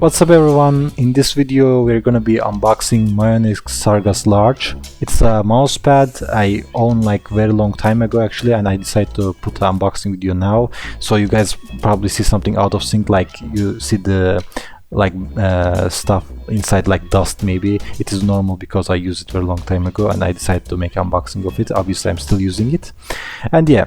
What's up everyone, in this video we're gonna be unboxing Mionix Sargas L. It's a mouse pad I own like very long time ago actually, and I decided to put an unboxing video now, so you guys probably see something out of sync, like you see the stuff inside like dust. Maybe it is normal because I used it very long time ago and I decided to make an unboxing of it. Obviously I'm still using it, and yeah,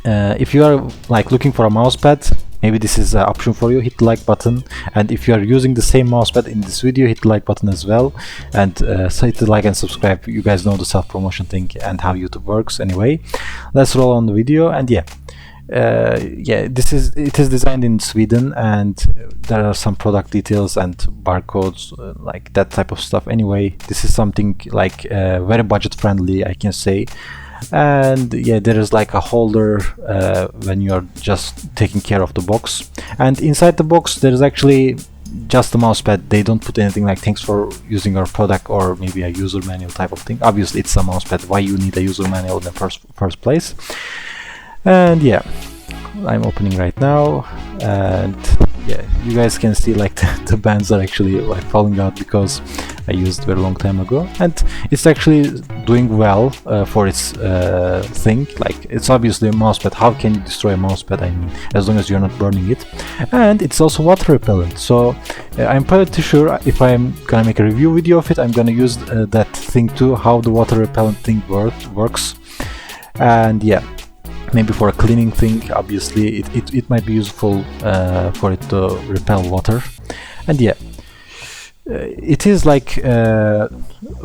if you are like looking for a mouse pad, maybe this is an option for you. Hit the like button, and if you are using the same mousepad in this video, hit the like button as well, and so hit the like and subscribe. You guys know the self-promotion thing and how YouTube works. Anyway, let's roll on the video. And yeah, it is designed in Sweden, and there are some product details and barcodes, like that type of stuff. Anyway, this is something like very budget friendly, I can say. And yeah, there is like a holder when you're just taking care of the box, and inside the box there is actually just the mousepad. They don't put anything like thanks for using our product or maybe a user manual type of thing. Obviously it's a mousepad, why you need a user manual in the first place. And yeah, I'm opening right now, and yeah, you guys can see like the bands are actually like falling out because I used it very long time ago, and it's actually doing well for its thing. Like, it's obviously a mousepad. How can you destroy a mousepad? I mean, as long as you're not burning it. And it's also water repellent, so I'm pretty sure if I'm gonna make a review video of it, I'm gonna use that thing too, how the water repellent thing works. And yeah, maybe for a cleaning thing, obviously it might be useful for it to repel water. And yeah, it is like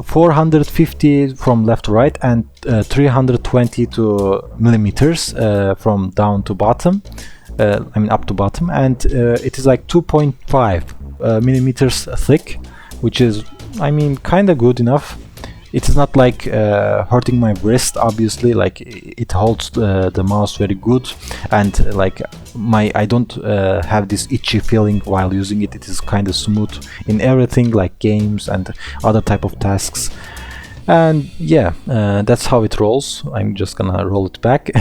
450 from left to right, and 320 millimeters from down to bottom, I mean up to bottom, and it is like 2.5 millimeters thick, which is, I mean, kinda good enough. It is not like hurting my wrist, obviously. Like, it holds the mouse very good, and like I don't have this itchy feeling while using it. It is kind of smooth in everything, like games and other type of tasks. And yeah, that's how it rolls. I'm just gonna roll it back.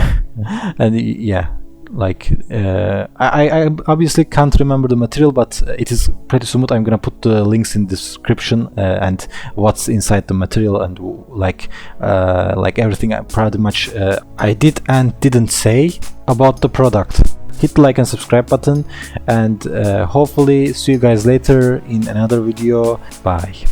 And yeah, like I obviously can't remember the material, but it is pretty smooth. I'm gonna put the links in the description and what's inside the material, and like everything pretty much I did and didn't say about the product. Hit the like and subscribe button, and hopefully see you guys later in another video. Bye.